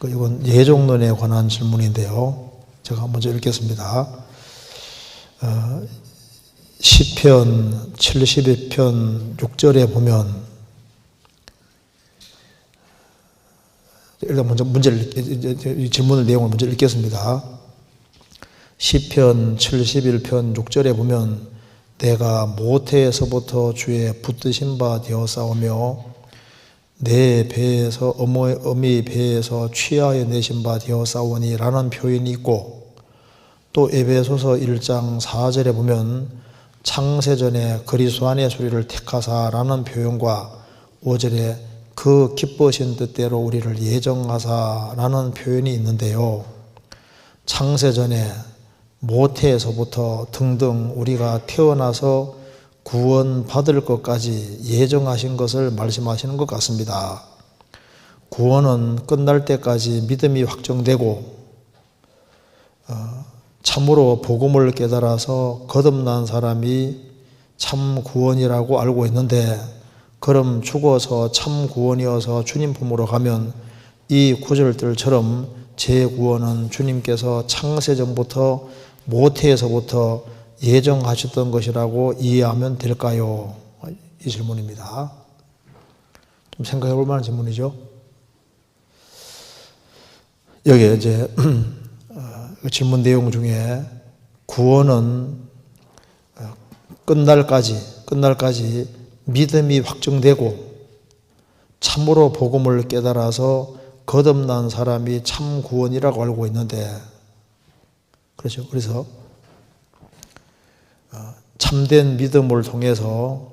이건 예종론에 관한 질문인데요. 제가 먼저 읽겠습니다. 시편 72편 6절에 보면, 일단 먼저 질문의 내용을 먼저 읽겠습니다. 시편 71편 6절에 보면, 내가 모태에서부터 주의 붙드신 바 되었사오며 내 배에서 어미 배에서 취하여 내신 바 되었사오니 라는 표현이 있고, 또 에베소서 1장 4절에 보면 창세전에 그리스도 안의 소리를 택하사 라는 표현과 5절에 그 기쁘신 뜻대로 우리를 예정하사 라는 표현이 있는데요. 창세전에 모태에서부터 등등 우리가 태어나서 구원받을 것까지 예정하신 것을 말씀하시는 것 같습니다. 구원은 끝날 때까지 믿음이 확정되고 참으로 복음을 깨달아서 거듭난 사람이 참 구원이라고 알고 있는데, 그럼 죽어서 참 구원이어서 주님 품으로 가면 이 구절들처럼 제 구원은 주님께서 창세전부터 모태에서부터 예정하셨던 것이라고 이해하면 될까요? 이 질문입니다. 좀 생각해 볼 만한 질문이죠. 여기에 이제 질문 내용 중에 구원은 끝날까지 믿음이 확정되고 참으로 복음을 깨달아서 거듭난 사람이 참 구원이라고 알고 있는데, 그렇죠. 그래서 참된 믿음을 통해서,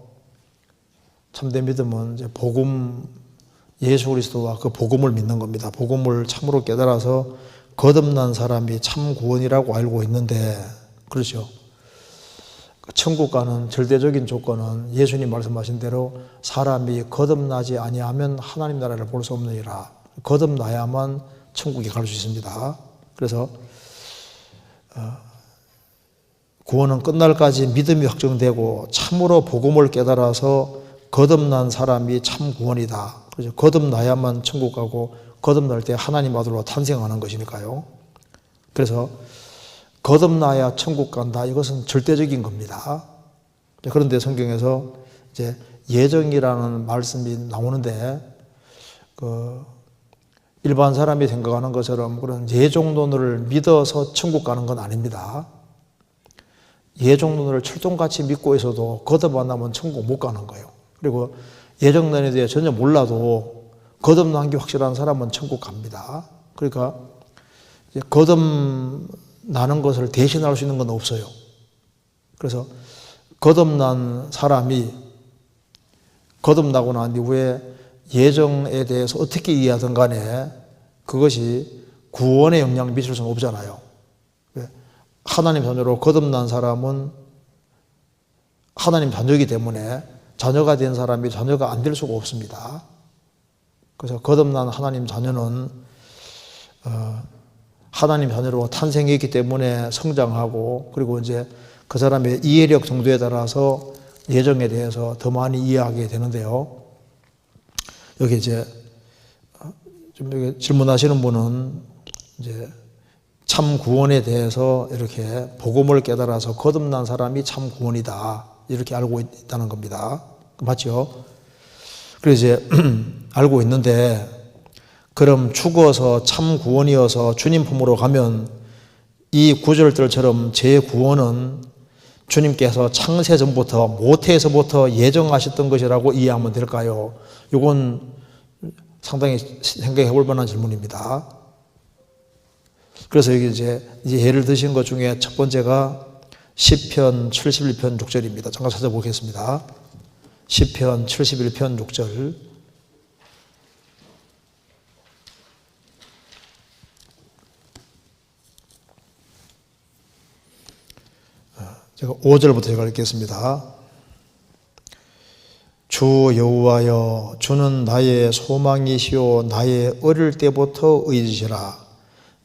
참된 믿음은 이제 복음, 예수 그리스도와 그 복음을 믿는 겁니다. 복음을 참으로 깨달아서 거듭난 사람이 참 구원이라고 알고 있는데, 그렇죠. 천국 가는 절대적인 조건은 예수님 말씀하신 대로 사람이 거듭나지 아니하면 하나님 나라를 볼 수 없느니라. 거듭나야만 천국에 갈 수 있습니다. 그래서 구원은 끝날까지 믿음이 확정되고 참으로 복음을 깨달아서 거듭난 사람이 참 구원이다. 그래서 거듭나야만 천국 가고 거듭날 때 하나님 아들로 탄생하는 것이니까요. 그래서 거듭나야 천국 간다. 이것은 절대적인 겁니다. 그런데 성경에서 이제 예정이라는 말씀이 나오는데, 일반 사람이 생각하는 것처럼 그런 예정론을 믿어서 천국 가는 건 아닙니다. 예정론을 철통같이 믿고 있어도 거듭 안 나면 천국 못 가는 거예요. 그리고 예정론에 대해 전혀 몰라도 거듭난 게 확실한 사람은 천국 갑니다. 그러니까 거듭나는 것을 대신할 수 있는 건 없어요. 그래서 거듭난 사람이 거듭나고 난 이후에 예정에 대해서 어떻게 이해하든 간에 그것이 구원에 영향을 미칠 수는 없잖아요. 하나님 자녀로 거듭난 사람은 하나님 자녀이기 때문에 자녀가 된 사람이 자녀가 안 될 수가 없습니다. 그래서 거듭난 하나님 자녀는 하나님 자녀로 탄생했기 때문에 성장하고, 그리고 이제 그 사람의 이해력 정도에 따라서 예정에 대해서 더 많이 이해하게 되는데요. 여기 이제 좀 여기 질문하시는 분은 이제 참 구원에 대해서 이렇게 복음을 깨달아서 거듭난 사람이 참 구원이다, 이렇게 알고 있다는 겁니다. 맞죠? 그래서 이제 알고 있는데, 그럼 죽어서 참 구원이어서 주님 품으로 가면 이 구절들처럼 제 구원은 주님께서 창세전부터 모태에서부터 예정하셨던 것이라고 이해하면 될까요? 이건 상당히 생각해 볼 만한 질문입니다. 그래서 여기 이제 예를 드신 것 중에 첫 번째가 시편 71편 6절입니다. 잠깐 찾아보겠습니다. 시편 71편 6절. 제가 5절부터 제가 읽겠습니다. 주 여호와여, 주는 나의 소망이시오 나의 어릴 때부터 의지시라.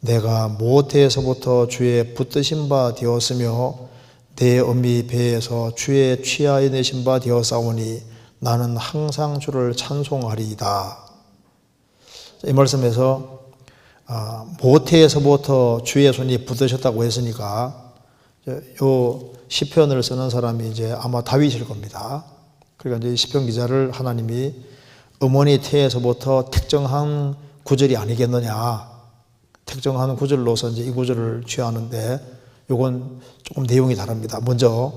내가 모태에서부터 주의 붙드신 바 되었으며 내 어미 배에서 주의 취하여 내신 바 되었사오니 나는 항상 주를 찬송하리이다. 이 말씀에서 모태에서부터 주의 손이 붙으셨다고 했으니까 요 시편을 쓰는 사람이 이제 아마 다윗일 겁니다. 그러니까 이제 시편 기자를 하나님이 어머니 태에서부터 특정한 구절이 아니겠느냐, 특정한 구절로서 이제 이 구절을 취하는데 요건 조금 내용이 다릅니다. 먼저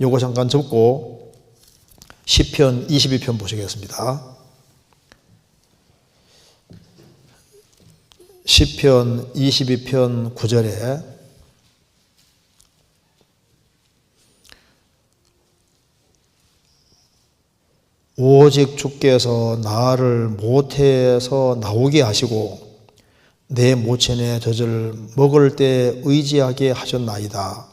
요거 잠깐 접고 시편 22편 보시겠습니다. 시편 22편 9절에 오직 주께서 나를 모태에서 나오게 하시고 내 모친의 젖을 먹을 때 의지하게 하셨나이다.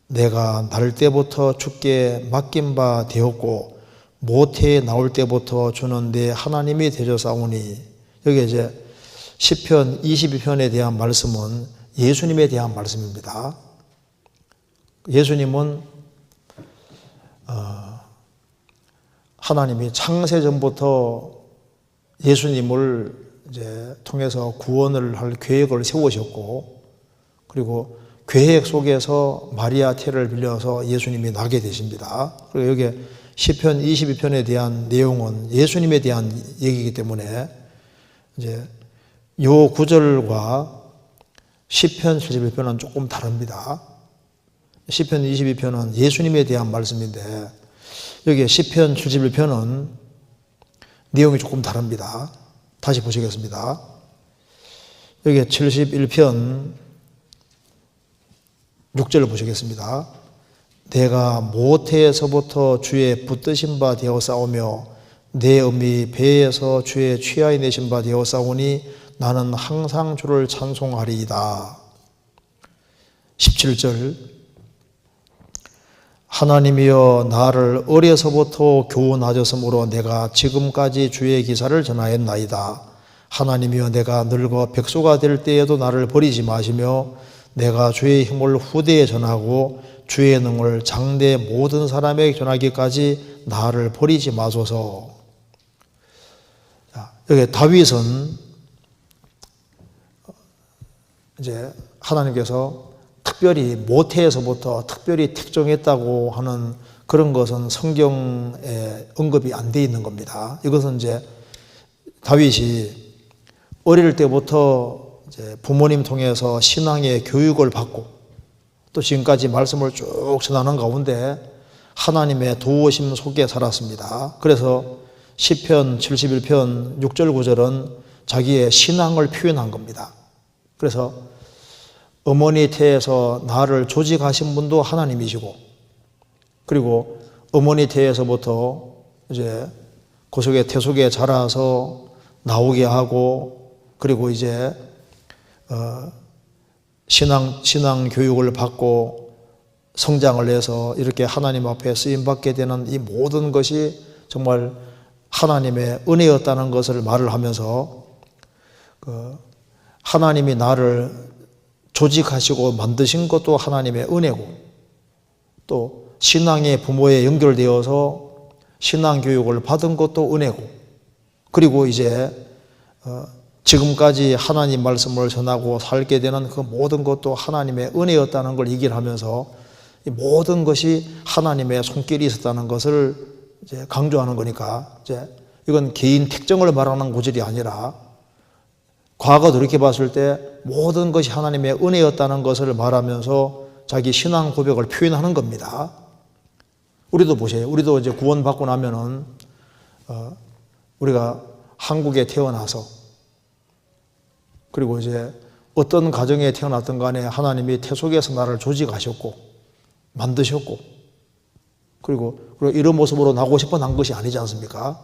내가 날 때부터 주께 맡긴 바 되었고 모태에 나올 때부터 주는 내 하나님이 되셨사오니. 여기 이제 시편 22편에 대한 말씀은 예수님에 대한 말씀입니다. 예수님은 하나님이 창세 전부터 예수님을 이제 통해서 구원을 할 계획을 세우셨고, 그리고 계획 속에서 마리아 태를 빌려서 예수님이 나게 되십니다. 그리고 여기 시편 22편에 대한 내용은 예수님에 대한 얘기이기 때문에 이제 요 구절과 시편 71편은 조금 다릅니다. 시편 22편은 예수님에 대한 말씀인데 여기 시편 71편은 내용이 조금 다릅니다. 다시 보시겠습니다. 여기 71편 6절을 보시겠습니다. 내가 모태에서부터 주의 붙드신 바 되었사오며 내 어미 배에서 주의 취하여 내신 바 되었사오니 나는 항상 주를 찬송하리이다. 17절 하나님이여 나를 어려서부터 교훈하셨으므로 내가 지금까지 주의 기사를 전하였나이다. 하나님이여 내가 늙어 백수가 될 때에도 나를 버리지 마시며 내가 주의 힘을 후대에 전하고 주의 능을 장대 모든 사람에게 전하기까지 나를 버리지 마소서. 여기 다윗은 이제 하나님께서 특별히 모태에서부터 특별히 특정했다고 하는 그런 것은 성경에 언급이 안 돼 있는 겁니다. 이것은 이제 다윗이 어릴 때부터 이제 부모님 통해서 신앙의 교육을 받고 또 지금까지 말씀을 쭉 전하는 가운데 하나님의 도우심 속에 살았습니다. 그래서 시편 71편 6절 9절은 자기의 신앙을 표현한 겁니다. 그래서 어머니 태에서 나를 조직하신 분도 하나님이시고, 그리고 어머니 태에서부터 이제 그 속에 태 속에 자라서 나오게 하고, 그리고 이제 신앙 교육을 받고 성장을 해서 이렇게 하나님 앞에 쓰임 받게 되는 이 모든 것이 정말 하나님의 은혜였다는 것을 말을 하면서 하나님이 나를 조직하시고 만드신 것도 하나님의 은혜고, 또 신앙의 부모에 연결되어서 신앙 교육을 받은 것도 은혜고, 그리고 이제 지금까지 하나님 말씀을 전하고 살게 되는 그 모든 것도 하나님의 은혜였다는 걸 얘기를 하면서 이 모든 것이 하나님의 손길이 있었다는 것을 이제 강조하는 거니까, 이제 이건 개인 특정을 말하는 구절이 아니라 과거 돌이켜 봤을 때 모든 것이 하나님의 은혜였다는 것을 말하면서 자기 신앙 고백을 표현하는 겁니다. 우리도 보세요. 우리도 이제 구원받고 나면은 우리가 한국에 태어나서, 그리고 이제 어떤 가정에 태어났든 간에 하나님이 태 속에서 나를 조직하셨고 만드셨고, 그리고 이런 모습으로 나고 싶어 난 것이 아니지 않습니까?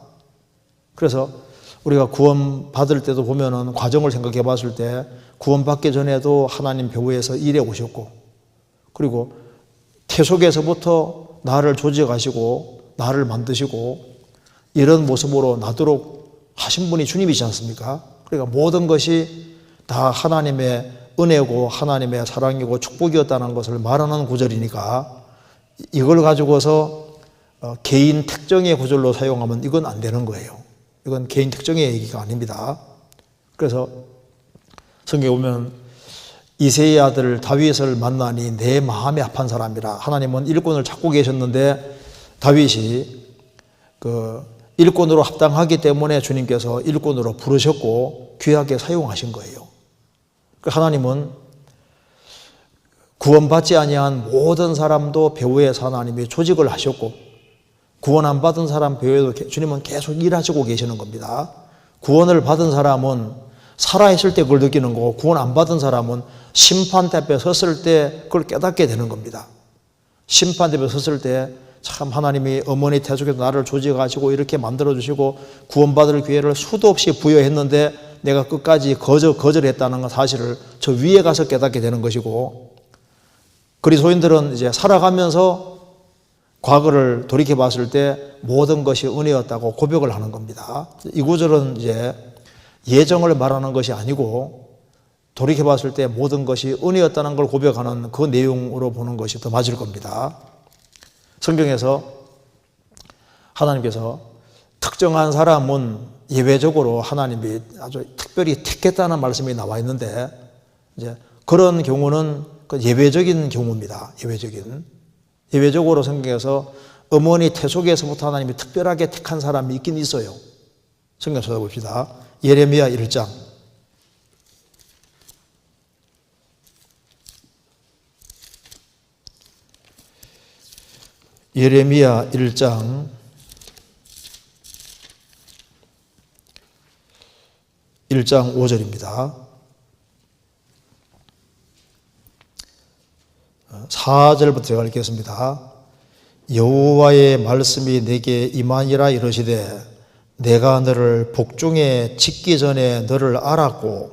그래서 우리가 구원 받을 때도 보면은 과정을 생각해 봤을 때 구원 받기 전에도 하나님 교회에서 일해 오셨고, 그리고 태 속에서부터 나를 조직하시고 나를 만드시고 이런 모습으로 나도록 하신 분이 주님이지 않습니까? 그러니까 모든 것이 다 하나님의 은혜고 하나님의 사랑이고 축복이었다는 것을 말하는 구절이니까 이걸 가지고서 개인 특정의 구절로 사용하면 이건 안 되는 거예요. 이건 개인 특정의 얘기가 아닙니다. 그래서 성경에 보면 이새의 아들 다윗을 만나니 내 마음이 아픈 사람이라. 하나님은 일꾼을 찾고 계셨는데 다윗이 그 일꾼으로 합당하기 때문에 주님께서 일꾼으로 부르셨고 귀하게 사용하신 거예요. 하나님은 구원받지 아니한 모든 사람도 배후에서 하나님이 조직을 하셨고, 구원 안 받은 사람 배후에도 주님은 계속 일하시고 계시는 겁니다. 구원을 받은 사람은 살아있을 때 그걸 느끼는 거고, 구원 안 받은 사람은 심판대 앞에 섰을 때 그걸 깨닫게 되는 겁니다. 심판대 앞에 섰을 때 참 하나님이 어머니 태속에서 나를 조직하시고 이렇게 만들어주시고 구원받을 기회를 수도 없이 부여했는데 내가 끝까지 거절했다는 사실을 저 위에 가서 깨닫게 되는 것이고, 그리스도인들은 이제 살아가면서 과거를 돌이켜 봤을 때 모든 것이 은혜였다고 고백을 하는 겁니다. 이 구절은 이제 예정을 말하는 것이 아니고 돌이켜 봤을 때 모든 것이 은혜였다는 걸 고백하는 그 내용으로 보는 것이 더 맞을 겁니다. 성경에서 하나님께서 특정한 사람은 예외적으로 하나님이 아주 특별히 택했다는 말씀이 나와 있는데, 이제 그런 경우는 그 예외적인 경우입니다. 예외적으로 성경에서 어머니 태속에서부터 하나님이 특별하게 택한 사람이 있긴 있어요. 성경 찾아봅시다. 예레미야 1장. 예레미야 1장 5절입니다. 4절부터 제가 읽겠습니다. 여호와의 말씀이 내게 임하니라 이르시되 내가 너를 복중에 짓기 전에 너를 알았고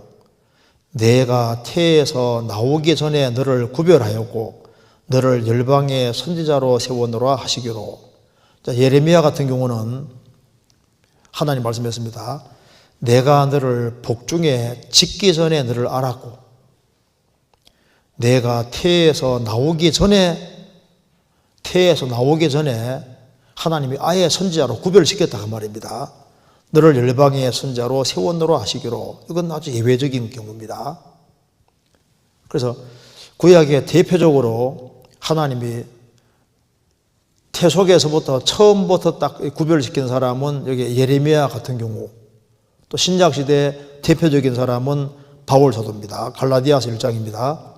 내가 태에서 나오기 전에 너를 구별하였고 너를 열방의 선지자로 세우노라 하시기로. 자, 예레미야 같은 경우는 하나님 말씀했습니다. 내가 너를 복중에 짓기 전에 너를 알았고 내가 태에서 나오기 전에 하나님이 아예 선지자로 구별시켰다 그 말입니다. 너를 열방의 선지자로 세우노라 하시기로. 이건 아주 예외적인 경우입니다. 그래서 구약의 대표적으로 하나님이 태속에서부터 처음부터 딱 구별시킨 사람은 여기 예레미야 같은 경우, 또 신약시대 대표적인 사람은 바울 사도입니다. 갈라디아서 1장입니다.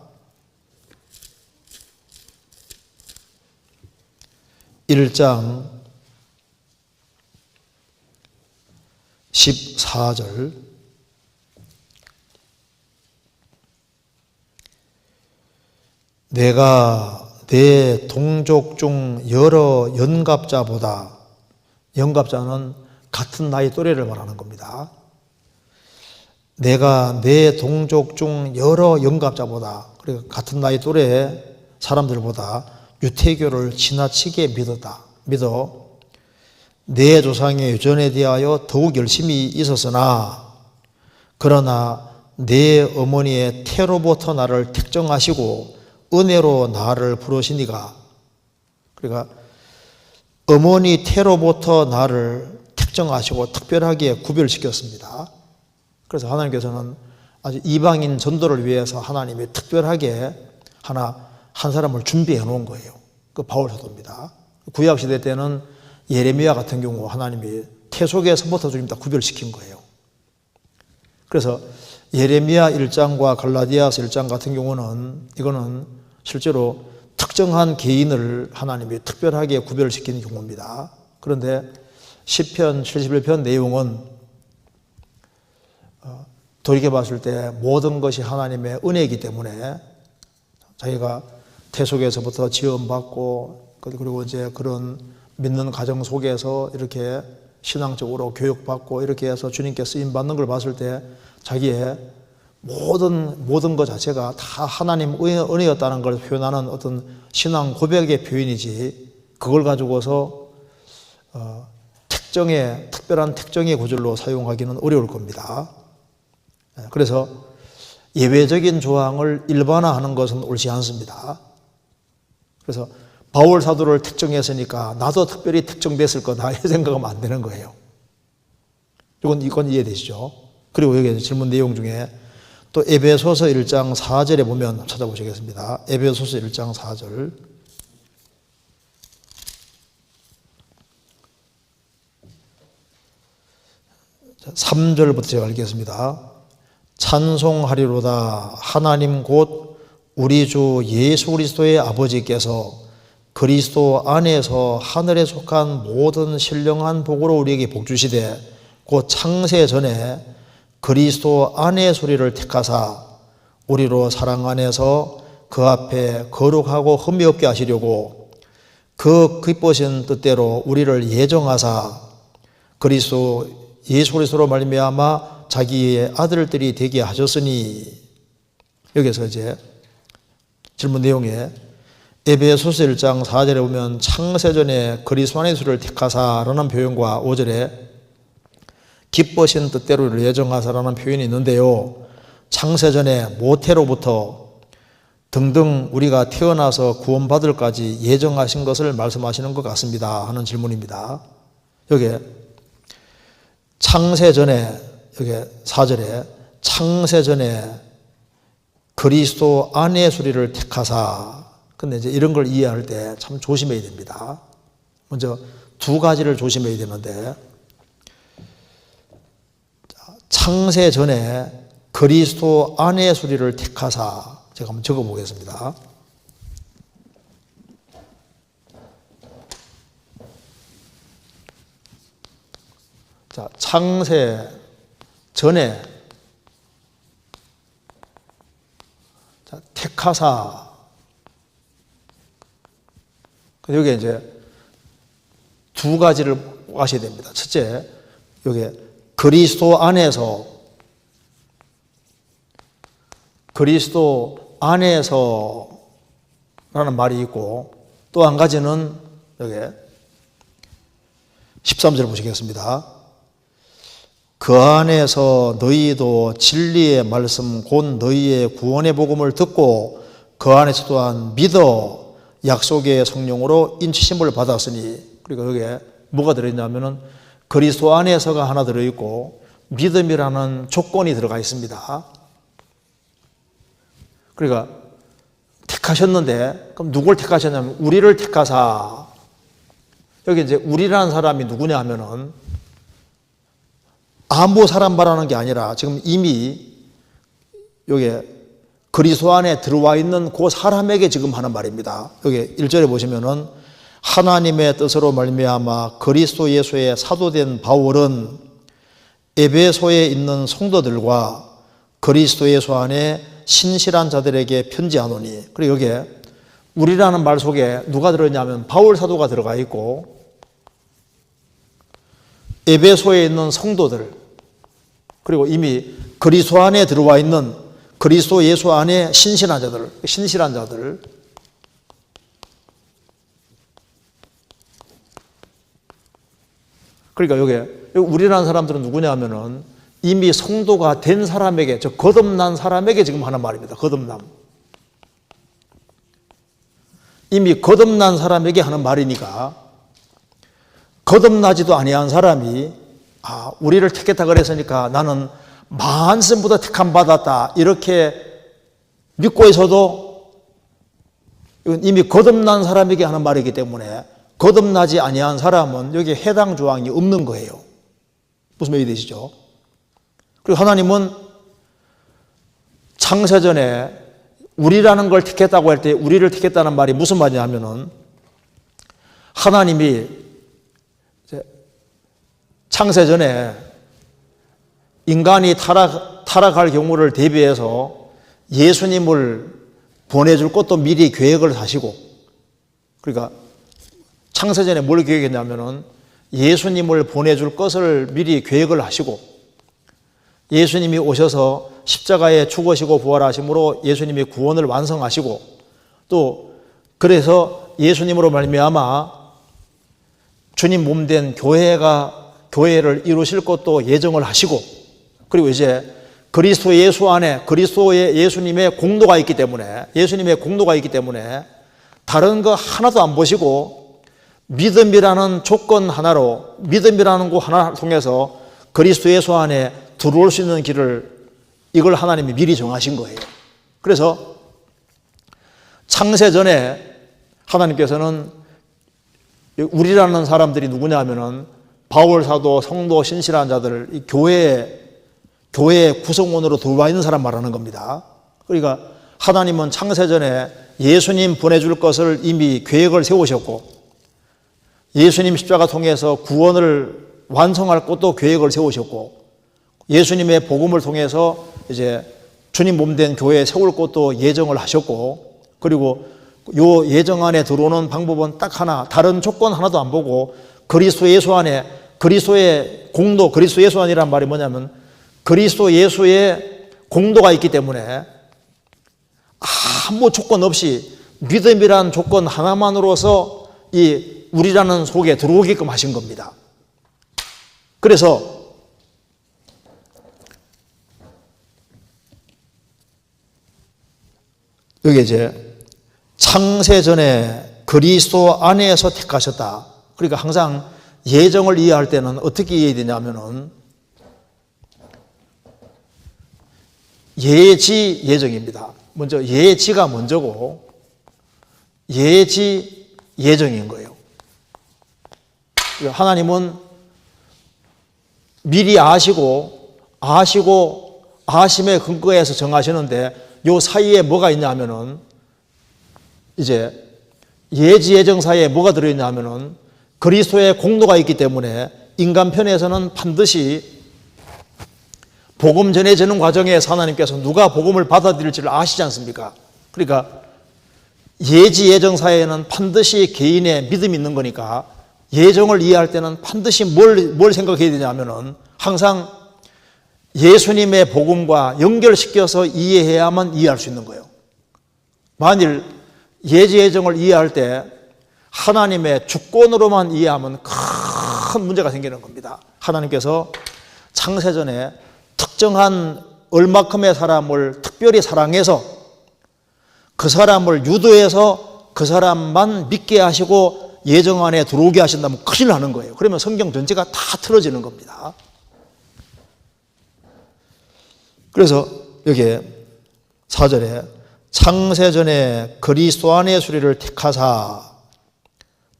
1장 14절. 내가 내 동족 중 여러 연갑자보다, 연갑자는 같은 나이 또래를 말하는 겁니다. 내가 내 동족 중 여러 연갑자보다, 그러니까 같은 나이 또래의 사람들보다 유태교를 지나치게 믿어 내 조상의 유전에 대하여 더욱 열심히 있었으나 그러나 내 어머니의 태로부터 나를 택정하시고 은혜로 나를 부르시니가. 그러니까 어머니 태로부터 나를 택정하시고 특별하게 구별시켰습니다. 그래서 하나님께서는 아주 이방인 전도를 위해서 하나님이 특별하게 한 사람을 준비해 놓은 거예요. 그 바울 사도입니다. 구약 시대 때는 예레미야 같은 경우 하나님이 태속에서부터 주님 다 구별시킨 거예요. 그래서 예레미야 1장과 갈라디아서 1장 같은 경우는 이거는 실제로 특정한 개인을 하나님이 특별하게 구별시킨 경우입니다. 그런데 시편 71편 내용은 돌이켜봤을 때 모든 것이 하나님의 은혜이기 때문에 자기가 태속에서부터 지원받고 그리고 이제 그런 믿는 가정 속에서 이렇게 신앙적으로 교육받고 이렇게 해서 주님께 쓰임받는 걸 봤을 때 자기의 모든 것 자체가 다 하나님 은혜였다는 걸 표현하는 어떤 신앙 고백의 표현이지, 그걸 가지고서 특별한 특정의 구절로 사용하기는 어려울 겁니다. 그래서 예외적인 조항을 일반화하는 것은 옳지 않습니다. 그래서 바울 사도를 특정했으니까 나도 특별히 특정됐을 거다 이 생각하면 안 되는 거예요. 이건 이해되시죠? 그리고 여기 질문 내용 중에 또 에베소서 1장 4절에 보면 찾아보시겠습니다. 에베소서 1장 4절. 3절부터 제가 읽겠습니다. 찬송하리로다. 하나님 곧 우리 주 예수 그리스도의 아버지께서 그리스도 안에서 하늘에 속한 모든 신령한 복으로 우리에게 복 주시되 곧 창세 전에 그리스도 안의 소리를 택하사 우리로 사랑 안에서 그 앞에 거룩하고 흠이 없게 하시려고 그 기쁘신 뜻대로 우리를 예정하사 그리스도 예수 그리스도로 말미암아 자기의 아들들이 되게 하셨으니. 여기서 이제 질문 내용에 에베소서 1장 4절에 보면 창세전에 그리스도 안의 소리를 택하사라는 표현과 5절에 기쁘신 뜻대로 예정하사라는 표현이 있는데요. 창세전에 모태로부터 등등 우리가 태어나서 구원받을까지 예정하신 것을 말씀하시는 것 같습니다 하는 질문입니다. 여기에 창세전에, 여기 4절에 창세전에 그리스도 안의 소리를 택하사. 근데 이제 이런 걸 이해할 때 참 조심해야 됩니다. 먼저 두 가지를 조심해야 되는데, 창세전에 그리스도 안의 소리를 택하사. 제가 한번 적어 보겠습니다. 자, 창세 전에 자, 택하사. 여기 이제 두 가지를 아셔야 됩니다. 첫째, 여기 그리스도 안에서라는 말이 있고, 또 한 가지는 여기 13절 보시겠습니다. 그 안에서 너희도 진리의 말씀 곧 너희의 구원의 복음을 듣고 그 안에서 또한 믿어 약속의 성령으로 인치심을 받았으니. 그리고 여기에 뭐가 들어있냐면은 그리스도 안에서가 하나 들어있고 믿음이라는 조건이 들어가 있습니다. 그러니까 택하셨는데, 그럼 누굴 택하셨냐면 우리를 택하사. 여기 이제 우리라는 사람이 누구냐 하면은 아무 사람 말하는 게 아니라 지금 이미 여기 그리스도 안에 들어와 있는 그 사람에게 지금 하는 말입니다. 여기 1절에 보시면은 하나님의 뜻으로 말미암아 그리스도 예수의 사도된 바울은 에베소에 있는 성도들과 그리스도 예수 안에 신실한 자들에게 편지하노니. 그리고 여기에 우리라는 말 속에 누가 들어있냐면 바울 사도가 들어가 있고 에베소에 있는 성도들, 그리고 이미 그리스도 안에 들어와 있는 그리스도 예수 안에 신실한 자들. 그러니까 여기 우리라는 사람들은 누구냐 하면은 이미 성도가 된 사람에게, 저 거듭난 사람에게 지금 하는 말입니다. 거듭남. 이미 거듭난 사람에게 하는 말이니까 거듭나지도 아니한 사람이 우리를 택했다 그랬으니까 나는 만선보다 택함 받았다 이렇게 믿고 있어도 이건 이미 거듭난 사람에게 하는 말이기 때문에 거듭나지 아니한 사람은 여기에 해당 조항이 없는 거예요. 무슨 말이 되시죠? 그리고 하나님은 창세전에 우리라는 걸 택했다고 할 때 우리를 택했다는 말이 무슨 말이냐면은 하나님이 창세전에 인간이 타락할 경우를 대비해서 예수님을 보내줄 것도 미리 계획을 하시고, 그러니까 창세전에 뭘 계획했냐면은 예수님을 보내줄 것을 미리 계획을 하시고 예수님이 오셔서 십자가에 죽으시고 부활하심으로 예수님이 구원을 완성하시고 또 그래서 예수님으로 말미암아 주님 몸된 교회를 이루실 것도 예정을 하시고, 그리고 이제 그리스도 예수 안에 그리스도의 예수님의 공로가 있기 때문에 다른 거 하나도 안 보시고 믿음이라는 조건 하나로, 믿음이라는 거 하나 통해서 그리스도 예수 안에 들어올 수 있는 길을 이걸 하나님이 미리 정하신 거예요. 그래서 창세 전에 하나님께서는 우리라는 사람들이 누구냐 하면은 바울 사도, 성도, 신실한 자들, 이 교회의 구성원으로 들어와 있는 사람 말하는 겁니다. 그러니까 하나님은 창세 전에 예수님 보내줄 것을 이미 계획을 세우셨고, 예수님 십자가 통해서 구원을 완성할 것도 계획을 세우셨고, 예수님의 복음을 통해서 이제 주님 몸된 교회에 세울 것도 예정을 하셨고, 그리고 요 예정 안에 들어오는 방법은 딱 하나, 다른 조건 하나도 안 보고 그리스도 예수 안에, 그리스도의 공도, 그리스도 예수 안이란 말이 뭐냐면 그리스도 예수의 공도가 있기 때문에 아무 조건 없이 믿음이란 조건 하나만으로서 이 우리라는 속에 들어오게끔 하신 겁니다. 그래서 여기 이제 창세 전에 그리스도 안에서 택하셨다. 그러니까 항상 예정을 이해할 때는 어떻게 이해해야 되냐면은 예지 예정입니다. 먼저 예지가 먼저고 예지 예정인 거예요. 하나님은 미리 아시고 아심의 근거에서 정하시는데 요 사이에 뭐가 있냐 하면은 이제 예지 예정 사이에 뭐가 들어있냐 하면은 그리스도의 공로가 있기 때문에 인간 편에서는 반드시 복음 전해지는 과정에서 하나님께서 누가 복음을 받아들일지를 아시지 않습니까? 그러니까 예지 예정 사이에는 반드시 개인의 믿음이 있는 거니까 예정을 이해할 때는 반드시 뭘 생각해야 되냐 하면은 항상 예수님의 복음과 연결시켜서 이해해야만 이해할 수 있는 거예요. 만일 예지 예정을 이해할 때 하나님의 주권으로만 이해하면 큰 문제가 생기는 겁니다. 하나님께서 창세전에 특정한 얼마큼의 사람을 특별히 사랑해서 그 사람을 유도해서 그 사람만 믿게 하시고 예정 안에 들어오게 하신다면 큰일 나는 거예요. 그러면 성경 전체가 다 틀어지는 겁니다. 그래서 여기에 4절에 창세전에 그리스도 안의 수리를 택하사,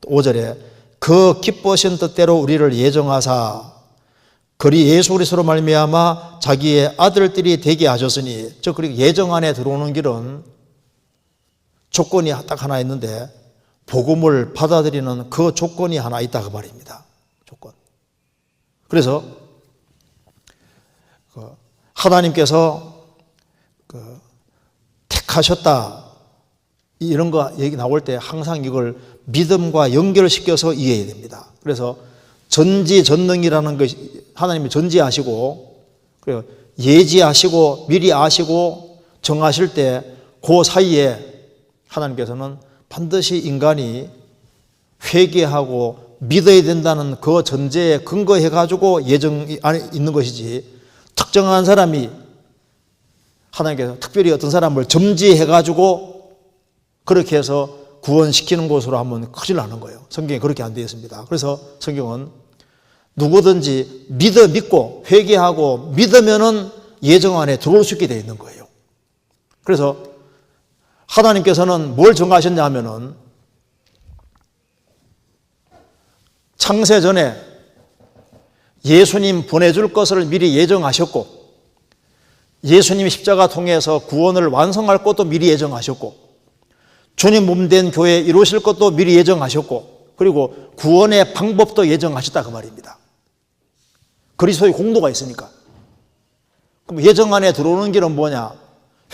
5절에 그 기뻐하신 뜻대로 우리를 예정하사 그리 예수 그리스도로 말미암아 자기의 아들들이 되게 하셨으니, 즉 그리고 예정 안에 들어오는 길은 조건이 딱 하나 있는데 복음을 받아들이는 그 조건이 하나 있다 그 말입니다. 조건. 그래서 하나님께서 택하셨다 이런 거 얘기 나올 때 항상 이걸 믿음과 연결시켜서 이해해야 됩니다. 그래서 전지전능이라는 것이 하나님이 전지하시고 그리고 예지하시고 미리 아시고 정하실 때 그 사이에 하나님께서는 반드시 인간이 회개하고 믿어야 된다는 그 전제에 근거해 가지고 예정이 안에 있는 것이지, 특정한 사람이 하나님께서 특별히 어떤 사람을 점지해 가지고 그렇게 해서 구원시키는 것으로 하면 큰일 나는 거예요. 성경에 그렇게 안 되어 있습니다. 그래서 성경은 누구든지 믿고 회개하고 믿으면은 예정 안에 들어올 수 있게 되어 있는 거예요. 그래서 하나님께서는 뭘 정하셨냐 하면은 창세 전에 예수님 보내줄 것을 미리 예정하셨고, 예수님 십자가 통해서 구원을 완성할 것도 미리 예정하셨고, 주님 몸된 교회 이루실 것도 미리 예정하셨고, 그리고 구원의 방법도 예정하셨다 그 말입니다. 그리스도의 공도가 있으니까. 그럼 예정 안에 들어오는 길은 뭐냐?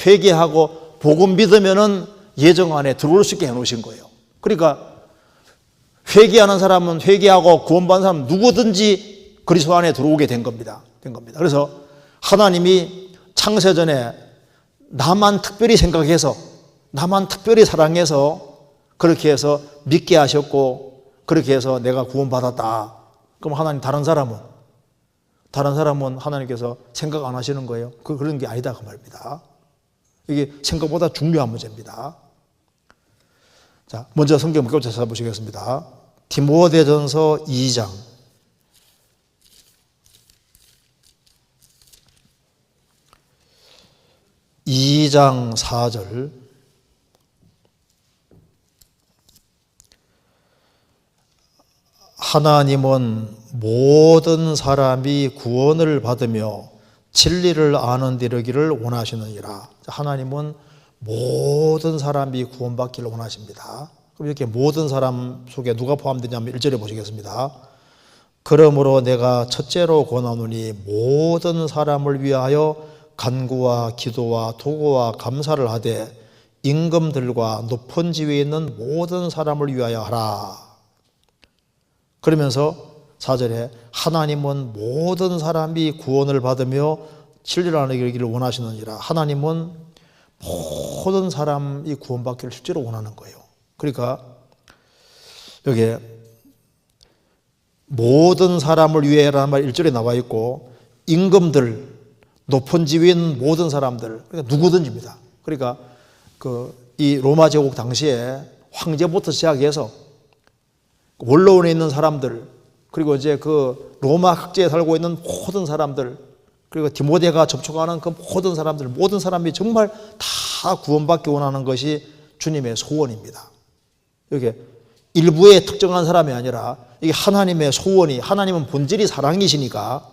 회개하고 복음 믿으면은 예정 안에 들어올 수 있게 해놓으신 거예요. 그러니까 회개하는 사람은 회개하고 구원받는 사람은 누구든지 그리스도 안에 들어오게 된 겁니다. 그래서 하나님이 창세전에 나만 특별히 생각해서 나만 특별히 사랑해서 그렇게 해서 믿게 하셨고 그렇게 해서 내가 구원받았다. 그럼 하나님 다른 사람은 하나님께서 생각 안 하시는 거예요. 그런 게 아니다 그 말입니다. 이게 생각보다 중요한 문제입니다. 자, 먼저 성경 목격 찾아보시겠습니다. 디모데전서 2장. 2장 4절 하나님은 모든 사람이 구원을 받으며 진리를 아는 데 이르기를 원하시느니라. 하나님은 모든 사람이 구원받기를 원하십니다. 그럼 이렇게 모든 사람 속에 누가 포함되냐면 1절에 보시겠습니다. 그러므로 내가 첫째로 권하노니 모든 사람을 위하여 간구와 기도와 도구와 감사를 하되 임금들과 높은 지위에 있는 모든 사람을 위하여 하라. 그러면서 4절에 하나님은 모든 사람이 구원을 받으며 진리를 아는 데 이르기를 원하시느니라. 하나님은 모든 사람이 구원받기를 실제로 원하는 거예요. 그러니까 여기에 모든 사람을 위해라는 말 1절에 나와 있고 임금들, 높은 지위에 있는 모든 사람들, 그러니까 누구든지입니다. 그러니까 이 로마 제국 당시에 황제부터 시작해서 원로원에 있는 사람들, 그리고 이제 그 로마 각지에 살고 있는 모든 사람들, 그리고 디모데가 접촉하는 그 모든 사람들, 모든 사람이 정말 다 구원받기 원하는 것이 주님의 소원입니다. 이게 일부의 특정한 사람이 아니라 이게 하나님의 소원이, 하나님은 본질이 사랑이시니까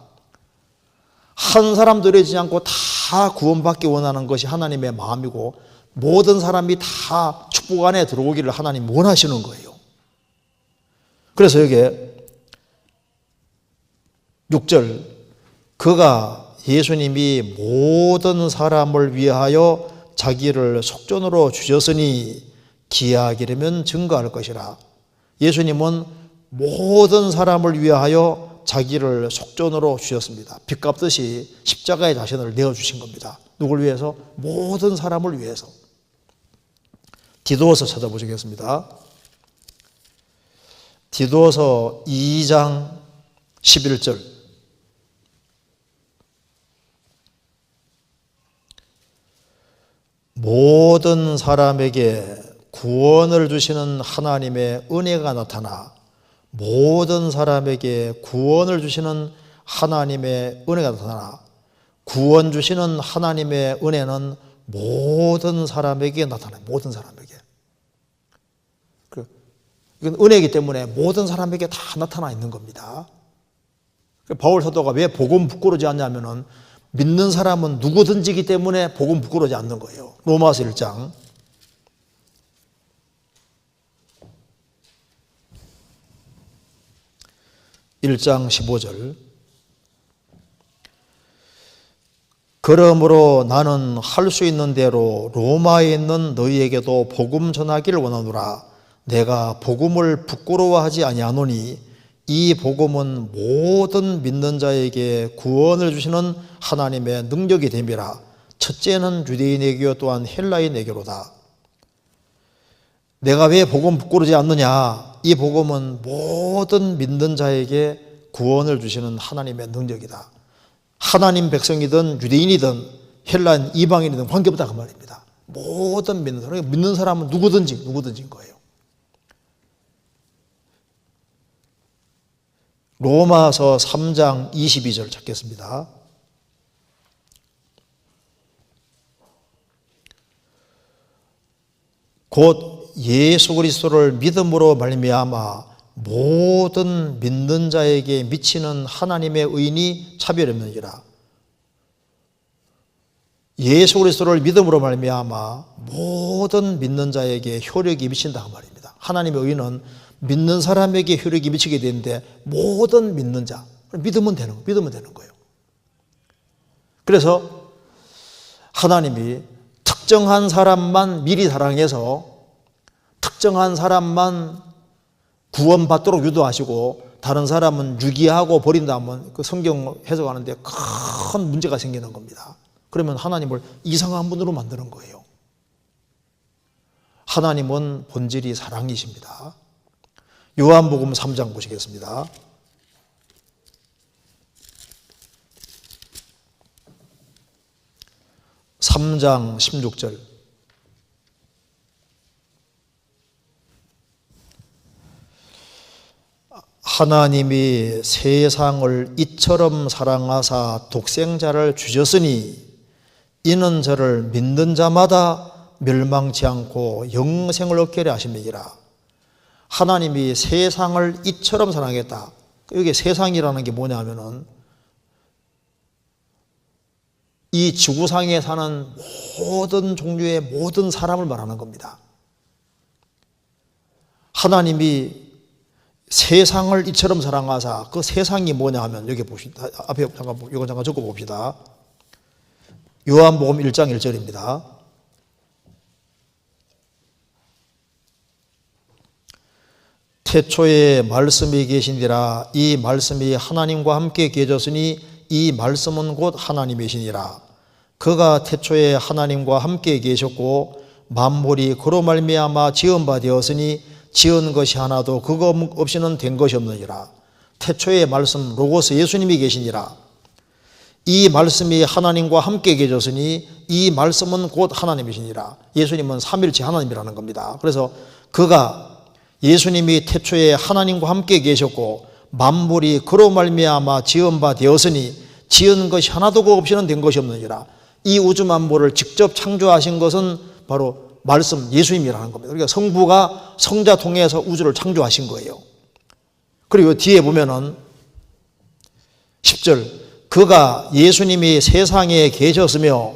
한 사람도 이러지 않고 다 구원받기 원하는 것이 하나님의 마음이고 모든 사람이 다 축복 안에 들어오기를 하나님 원하시는 거예요. 그래서 여기에 6절 그가 예수님이 모든 사람을 위하여 자기를 속전으로 주셨으니 기하기려면 증거할 것이라. 예수님은 모든 사람을 위하여 자기를 속전으로 주셨습니다. 빚 갚듯이 십자가의 자신을 내어주신 겁니다. 누굴 위해서? 모든 사람을 위해서. 디도서 찾아보시겠습니다. 디도서 2장 11절 모든 사람에게 구원을 주시는 하나님의 은혜가 나타나 모든 사람에게 구원을 주시는 하나님의 은혜가 나타나 구원 주시는 하나님의 은혜는 모든 사람에게 나타나요. 모든 사람에게. 이건 은혜이기 때문에 모든 사람에게 다 나타나 있는 겁니다. 바울 사도가 왜 복음 부끄러지 않냐면은 믿는 사람은 누구든지기 때문에 복음 부끄러지 않는 거예요. 로마서 1장 15절 그러므로 나는 할 수 있는 대로 로마에 있는 너희에게도 복음 전하기를 원하노라. 내가 복음을 부끄러워하지 아니하노니 이 복음은 모든 믿는 자에게 구원을 주시는 하나님의 능력이 됨이라. 첫째는 유대인에게요 또한 헬라인에게로다. 내가 왜 복음 부끄러지 않느냐? 이 복음은 모든 믿는 자에게 구원을 주시는 하나님의 능력이다. 하나님 백성이든 유대인이든 헬라인 이방인이든 관계없다 그 말입니다. 모든 믿는 사람, 믿는 사람은 누구든지인 거예요. 로마서 3장 22절 찾겠습니다. 곧 예수 그리스도를 믿음으로 말미암아 모든 믿는 자에게 미치는 하나님의 의인이 차별이 없느니라. 예수 그리스도를 믿음으로 말미암아 모든 믿는 자에게 효력이 미친다 그 말입니다. 하나님의 의인은 믿는 사람에게 효력이 미치게 되는데 모든 믿는 자, 믿으면 되는 거예요. 그래서 하나님이 특정한 사람만 미리 사랑해서 특정한 사람만 구원받도록 유도하시고 다른 사람은 유기하고 버린다면 그 성경 해석하는데 큰 문제가 생기는 겁니다. 그러면 하나님을 이상한 분으로 만드는 거예요. 하나님은 본질이 사랑이십니다. 요한복음 3장 보시겠습니다. (3장 16절) 하나님이 세상을 이처럼 사랑하사 독생자를 주셨으니 이는 저를 믿는 자마다 멸망치 않고 영생을 얻게 하려 하심이니라. 하나님이 세상을 이처럼 사랑했다. 여기 세상이라는 게 뭐냐면은 이 지구상에 사는 모든 종류의 모든 사람을 말하는 겁니다. 하나님이 세상을 이처럼 사랑하사, 그 세상이 뭐냐 하면 여기 봅시다. 앞에 이거 잠깐 적어 봅시다. 요한복음 1장 1절입니다. 태초에 말씀이 계시니라. 이 말씀이 하나님과 함께 계셨으니 이 말씀은 곧 하나님이시니라. 그가 태초에 하나님과 함께 계셨고 만물이 그로 말미암아 지은 바 되었으니 지은 것이 하나도 그거 없이는 된 것이 없느니라. 태초에 말씀 로고스 예수님이 계시니라. 이 말씀이 하나님과 함께 계셨으니 이 말씀은 곧 하나님이시니라. 예수님은 삼일체 하나님이라는 겁니다. 그래서 그가 예수님이 태초에 하나님과 함께 계셨고 만물이 그로 말미암아 지은 바 되었으니 지은 것이 하나도 그 없이는 된 것이 없느니라. 이 우주 만물을 직접 창조하신 것은 바로 말씀 예수님이라는 겁니다. 그러니까 성부가 성자 통해서 우주를 창조하신 거예요. 그리고 뒤에 보면은 10절 그가 예수님이 세상에 계셨으며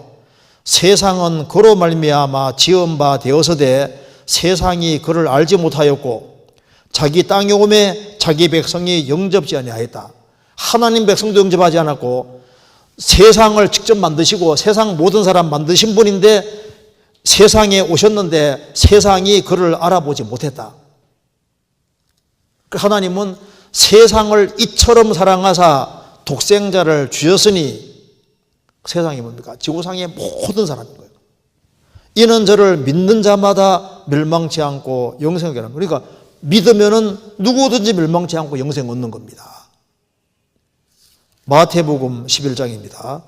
세상은 그로 말미암아 지은 바 되어서되 세상이 그를 알지 못하였고 자기 땅에 오매 자기 백성이 영접지 아니하였다. 하나님 백성도 영접하지 않았고 세상을 직접 만드시고 세상 모든 사람 만드신 분인데 세상에 오셨는데 세상이 그를 알아보지 못했다. 하나님은 세상을 이처럼 사랑하사 독생자를 주셨으니 세상이 뭡니까? 지구상의 모든 사람인 거예요. 이는 저를 믿는 자마다 멸망치 않고 영생을 얻게 합니다. 그러니까 믿으면은 누구든지 멸망치 않고 영생 얻는 겁니다. 마태복음 11장입니다.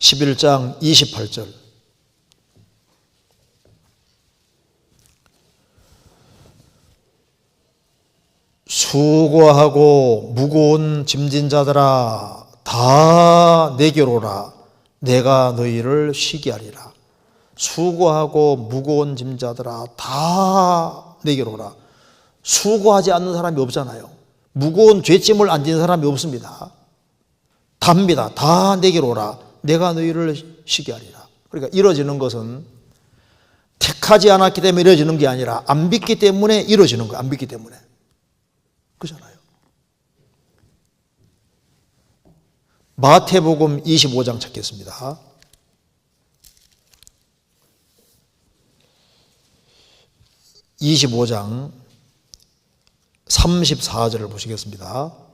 11장 28절 수고하고 무거운 짐진 자들아 다 내게로 오라. 내가 너희를 쉬게 하리라. 수고하고 무거운 짐자들아 다 내게로 오라. 수고하지 않는 사람이 없잖아요. 무거운 죄짐을 안 지는 사람이 없습니다. 답니다. 다 내게로 오라. 내가 너희를 쉬게 하리라. 그러니까 이루어지는 것은 택하지 않았기 때문에 이루어지는 게 아니라 안 믿기 때문에 이루어지는 거예요. 안 믿기 때문에. 그렇잖아요. 마태복음 25장 찾겠습니다. (25장) 34절을 보시겠습니다.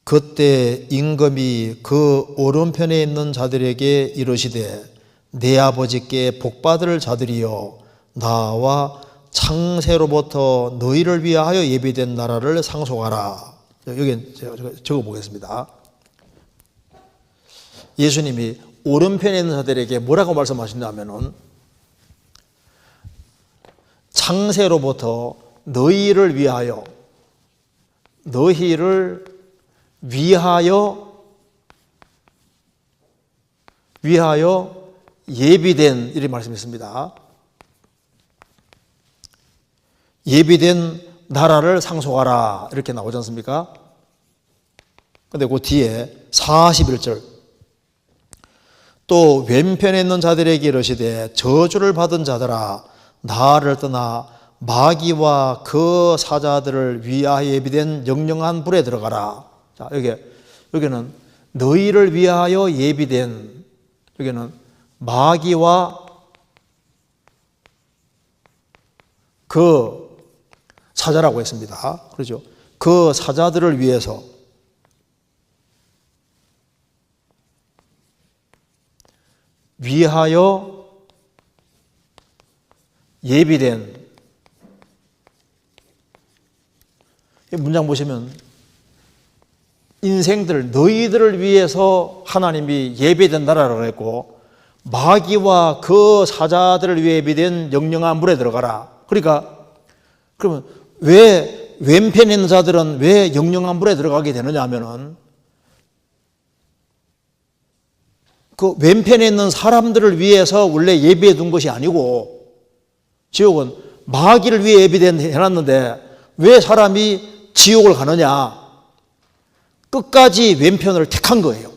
그때 임금이 그 오른편에 있는 자들에게 이르시되 내 아버지께 복받을 자들이여 나와 창세로부터 너희를 위하여 예비된 나라를 상속하라. 여기 제가 적어보겠습니다. 예수님이 오른편에 있는 자들에게 뭐라고 말씀하신다면은 창세로부터 너희를 위하여 예비된 이런 말씀이 있습니다. 예비된 나라를 상속하라 이렇게 나오지 않습니까? 그런데 그 뒤에 41절 또 왼편에 있는 자들에게 이르시되 저주를 받은 자들아 나를 떠나 마귀와 그 사자들을 위하여 예비된 영영한 불에 들어가라. 자, 여기는 너희를 위하여 예비된, 여기는 마귀와 그 사자라고 했습니다. 그렇죠? 그 사자들을 위해서 예비된, 이 문장 보시면 인생들 너희들을 위해서 하나님이 예비된 나라라고 했고 마귀와 그 사자들을 위해 예비된 영영한 물에 들어가라. 그러니까 그러면 왜 왼편에 있는 자들은 왜 영영한 물에 들어가게 되느냐 하면은 그 왼편에 있는 사람들을 위해서 원래 예비해 둔 것이 아니고 지옥은 마귀를 위해 예비해놨는데 왜 사람이 지옥을 가느냐? 끝까지 왼편을 택한 거예요.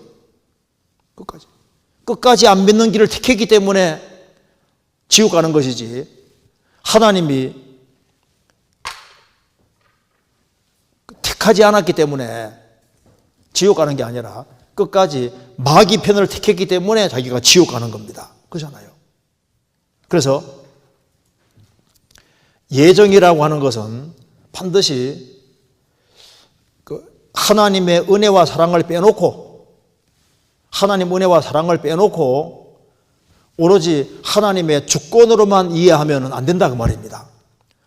끝까지 안 믿는 길을 택했기 때문에 지옥 가는 것이지, 하나님이 택하지 않았기 때문에 지옥 가는 게 아니라 끝까지 마귀 편을 택했기 때문에 자기가 지옥 가는 겁니다. 그렇잖아요. 그래서 예정이라고 하는 것은 반드시 하나님의 은혜와 사랑을 빼놓고, 하나님 은혜와 사랑을 빼놓고 오로지 하나님의 주권으로만 이해하면 안 된다 그 말입니다.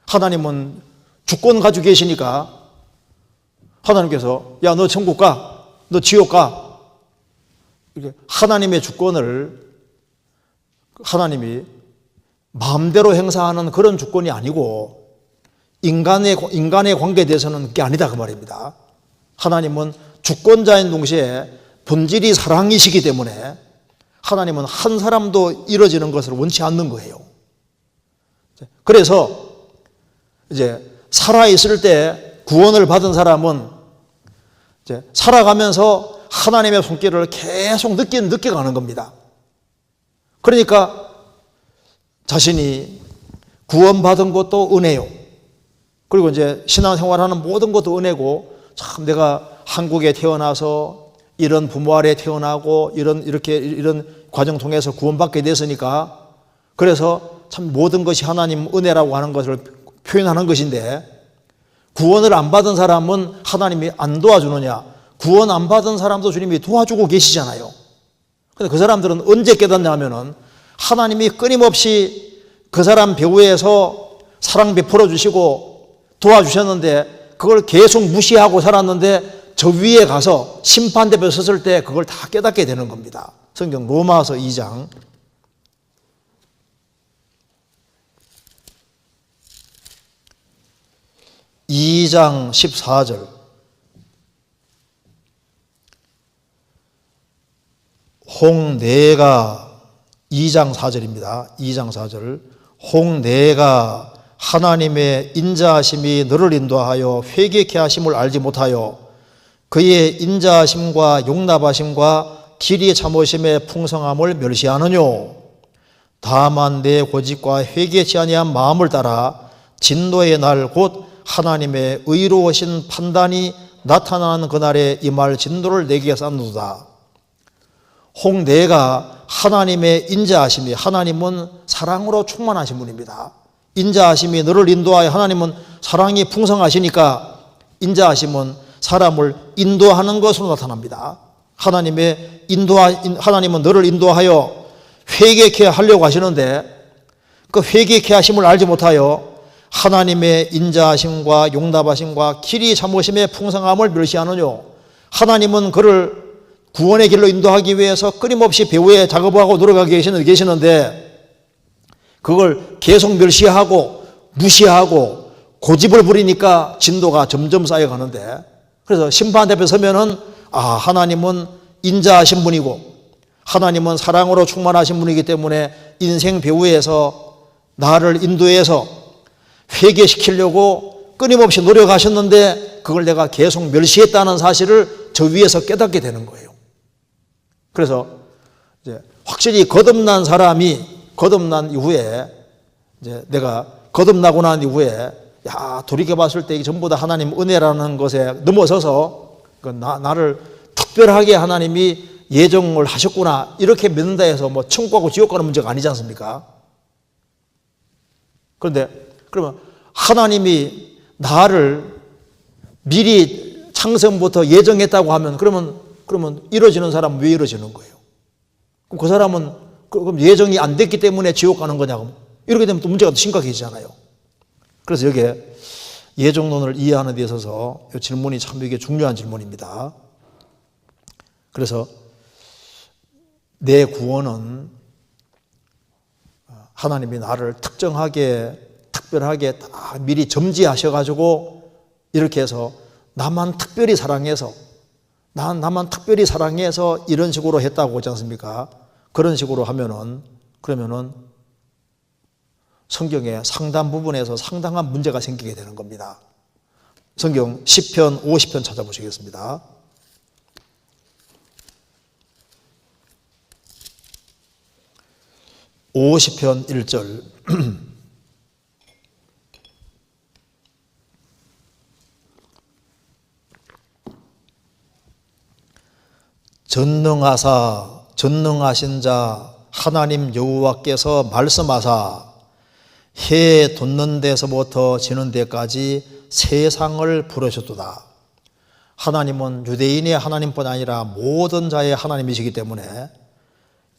하나님은 주권 가지고 계시니까 하나님께서 야, 너 천국 가, 너 지옥 가, 이렇게 하나님의 주권을 하나님이 마음대로 행사하는 그런 주권이 아니고 인간의 관계에 대해서는 그게 아니다 그 말입니다. 하나님은 주권자인 동시에 본질이 사랑이시기 때문에 하나님은 한 사람도 이루어지는 것을 원치 않는 거예요. 그래서 이제 살아있을 때 구원을 받은 사람은 이제 살아가면서 하나님의 손길을 계속 느껴가는 겁니다. 그러니까 자신이 구원받은 것도 은혜요. 그리고 이제 신앙생활하는 모든 것도 은혜고, 참 내가 한국에 태어나서 이런 부모 아래 태어나고 이런 과정 통해서 구원받게 됐으니까, 그래서 참 모든 것이 하나님 은혜라고 하는 것을 표현하는 것인데, 구원을 안 받은 사람은 하나님이 안 도와주느냐? 구원 안 받은 사람도 주님이 도와주고 계시잖아요. 근데 그 사람들은 언제 깨닫냐면은 하나님이 끊임없이 그 사람 배후에서 사랑 베풀어 주시고 도와주셨는데 그걸 계속 무시하고 살았는데 저 위에 가서 심판대에 섰을 때 그걸 다 깨닫게 되는 겁니다. 성경 로마서 2장 14절. 홍내가 2장 4절입니다. 2장 4절. 홍내가 하나님의 인자하심이 너를 인도하여 회개케 하심을 알지 못하여 그의 인자하심과 용납하심과 길이 참으심의 풍성함을 멸시하느뇨. 다만 내 고집과 회개치 아니한 마음을 따라 진노의 날 곧 하나님의 의로우신 판단이 나타나는 그날에 임할 진노를 내게 쌓는도다. 홍내가 하나님의 인자하심이, 하나님은 사랑으로 충만하신 분입니다. 인자하심이 너를 인도하여, 하나님은 사랑이 풍성하시니까 인자하심은 사람을 인도하는 것으로 나타납니다. 하나님은 너를 인도하여 회개케 하려고 하시는데 그 회개케 하심을 알지 못하여 하나님의 인자하심과 용납하심과 길이 참으심의 풍성함을 멸시하느뇨. 하나님은 그를 구원의 길로 인도하기 위해서 끊임없이 배후에 작업하고 노력하고 계시는데 그걸 계속 멸시하고 무시하고 고집을 부리니까 진도가 점점 쌓여가는데, 그래서 심판 앞에 서면은 하나님은 인자하신 분이고 하나님은 사랑으로 충만하신 분이기 때문에 인생 배후에서 나를 인도해서 회개시키려고 끊임없이 노력하셨는데 그걸 내가 계속 멸시했다는 사실을 저 위에서 깨닫게 되는 거예요. 그래서 이제 확실히 거듭난 사람이 거듭난 이후에 이제 내가 거듭나고 난 이후에 돌이켜봤을 때 이게 전부 다 하나님 은혜라는 것에 넘어서서 나를 특별하게 하나님이 예정을 하셨구나 이렇게 믿는다 해서 뭐 천국하고 지옥 가는 문제가 아니지 않습니까? 그런데 그러면 하나님이 나를 미리 창세부터 예정했다고 하면 그러면 이루어지는 사람은 왜 이루어지는 거예요? 그럼 그 사람은 그럼 예정이 안 됐기 때문에 지옥 가는 거냐고, 이렇게 되면 또 문제가 더 심각해지잖아요. 그래서 여기에 예정론을 이해하는 데 있어서 이 질문이 참 이게 중요한 질문입니다. 그래서 내 구원은 하나님이 나를 특별하게 특별하게 다 미리 점지하셔가지고 이렇게 해서 나만 특별히 사랑해서 나만 특별히 사랑해서 이런 식으로 했다고 하지 않습니까? 그런 식으로 하면은 그러면은 성경의 상당 부분에서 상당한 문제가 생기게 되는 겁니다. 성경 10편, 50편 찾아보시겠습니다. 50편 1절 전능하신 자 하나님 여호와께서 말씀하사 해 돋는 데서부터 지는 데까지 세상을 부르셨도다. 하나님은 유대인의 하나님뿐 아니라 모든 자의 하나님이시기 때문에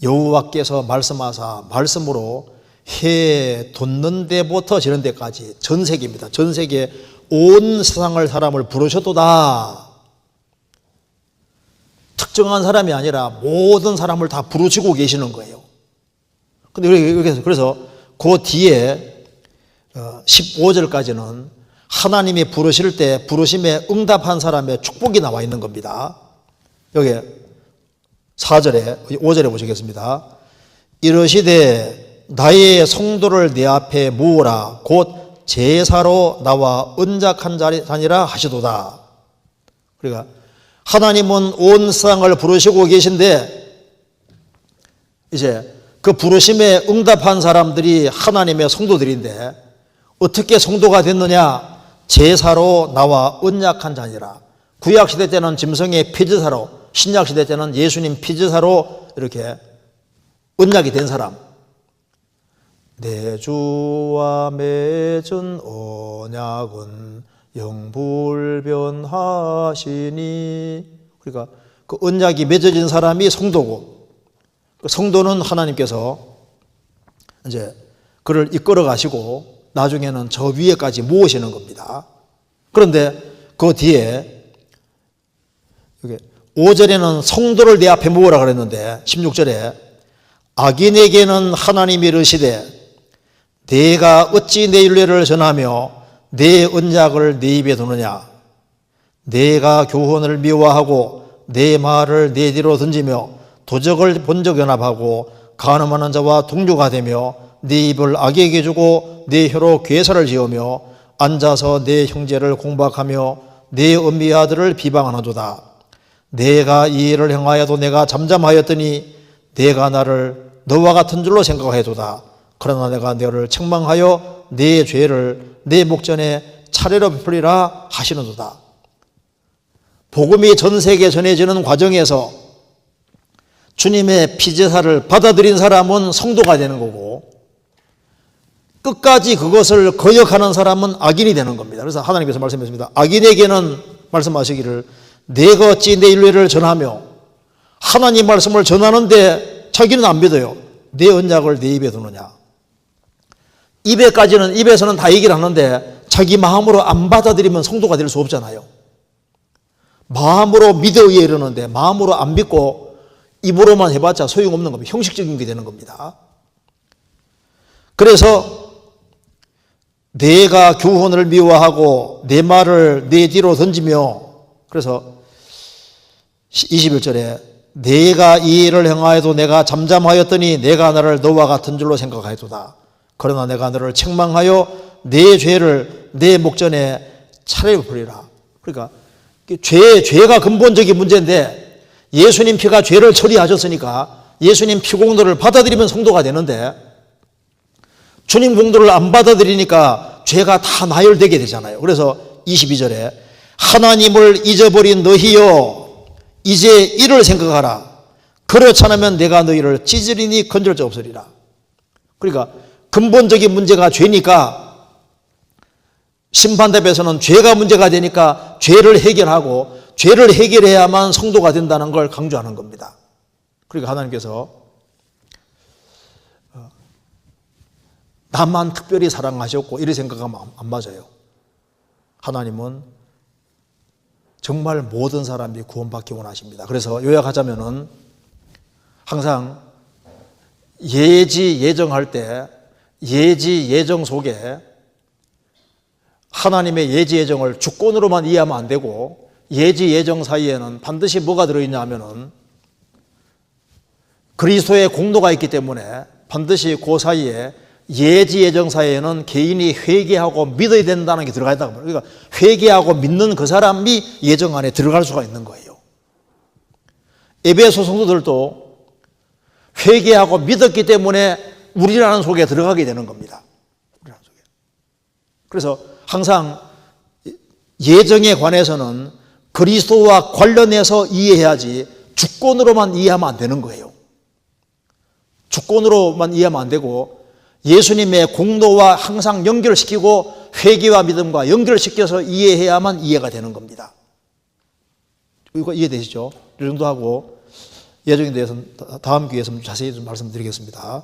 여호와께서 말씀하사 말씀으로 해 돋는 데부터 지는 데까지 전 세계입니다. 전 세계 온 세상을 사람을 부르셨도다. 특정한 사람이 아니라 모든 사람을 다 부르시고 계시는 거예요. 그래서 그 뒤에 15절까지는 하나님이 부르실 때 부르심에 응답한 사람의 축복이 나와 있는 겁니다. 여기 4절에 5절에 보시겠습니다. 이르시되 나의 성도를 내 앞에 모으라 곧 제사로 나와 언약한 자니라 하시도다. 그러니까 하나님은 온 세상을 부르시고 계신데 이제 그 부르심에 응답한 사람들이 하나님의 성도들인데 어떻게 성도가 됐느냐? 제사로 나와 언약한 자니라. 구약시대 때는 짐승의 피제사로, 신약시대 때는 예수님 피제사로 이렇게 언약이 된 사람. 내 주와 맺은 언약은 영불변하시니. 그러니까 그 언약이 맺어진 사람이 성도고, 그 성도는 하나님께서 이제 그를 이끌어 가시고 나중에는 저 위에까지 모으시는 겁니다. 그런데 그 뒤에 5절에는 성도를 내 앞에 모으라 그랬는데 16절에 악인에게는 하나님이 이르시되 내가 어찌 내 율례를 전하며 내 언약을 내 입에 두느냐? 내가 교훈을 미워하고 내 말을 내 뒤로 던지며 도적을 본적 연합하고 간음하는 자와 동료가 되며 네 입을 악에게 주고 네 혀로 괴사를 지으며 앉아서 내 형제를 공박하며 내 언비 아들을 비방하노도다. 내가 이 일을 행하여도 내가 잠잠하였더니 내가 나를 너와 같은 줄로 생각하여도다. 그러나 내가 너를 책망하여 내 죄를 내 목전에 차례로 베풀리라 하시는도다. 복음이 전 세계에 전해지는 과정에서 주님의 피제사를 받아들인 사람은 성도가 되는 거고 끝까지 그것을 거역하는 사람은 악인이 되는 겁니다. 그래서 하나님께서 말씀하십니다. 악인에게는 말씀하시기를 내가 어찌 내 율례를 전하며 하나님 말씀을 전하는데 자기는 안 믿어요. 내 언약을 내 입에 두느냐. 입에서는 다 얘기를 하는데 자기 마음으로 안 받아들이면 성도가 될 수 없잖아요. 마음으로 믿어야 이르는데 마음으로 안 믿고 입으로만 해봤자 소용없는 겁니다. 형식적인 게 되는 겁니다. 그래서 내가 교훈을 미워하고 내 말을 내 뒤로 던지며 그래서 21절에 내가 이 일을 행하여도 내가 잠잠하였더니 내가 나를 너와 같은 줄로 생각하였도다. 그러나 내가 너를 책망하여 내 죄를 내 목전에 차례 베풀리라. 그러니까 죄가 근본적인 문제인데 예수님 피가 죄를 처리하셨으니까 예수님 피 공도를 받아들이면 성도가 되는데 주님 공도를 안 받아들이니까 죄가 다 나열되게 되잖아요. 그래서 22절에 하나님을 잊어버린 너희여 이제 이를 생각하라. 그렇지 않으면 내가 너희를 찢으리니 건질 자 없으리라. 그러니까 근본적인 문제가 죄니까 심판대에서는 죄가 문제가 되니까 죄를 해결하고 죄를 해결해야만 성도가 된다는 걸 강조하는 겁니다. 그러니까 하나님께서 나만 특별히 사랑하셨고 이렇게 생각하면 안 맞아요. 하나님은 정말 모든 사람이 구원받기 원하십니다. 그래서 요약하자면은 항상 예정할 때 예정 속에 하나님의 예지 예정을 주권으로만 이해하면 안 되고, 예지 예정 사이에는 반드시 뭐가 들어있냐 하면은 그리스도의 공로가 있기 때문에 반드시 그 사이에, 예지 예정 사이에는 개인이 회개하고 믿어야 된다는 게 들어가 있다고 말이에요. 그러니까 회개하고 믿는 그 사람이 예정 안에 들어갈 수가 있는 거예요. 에베소 성도들도 회개하고 믿었기 때문에 우리라는 속에 들어가게 되는 겁니다. 그래서 항상 예정에 관해서는 그리스도와 관련해서 이해해야지 주권으로만 이해하면 안 되는 거예요. 주권으로만 이해하면 안 되고 예수님의 공로와 항상 연결시키고 회개와 믿음과 연결시켜서 이해해야만 이해가 되는 겁니다. 이거 이해되시죠? 이 정도 하고 예정에 대해서는 다음 기회에서 자세히 좀 말씀드리겠습니다.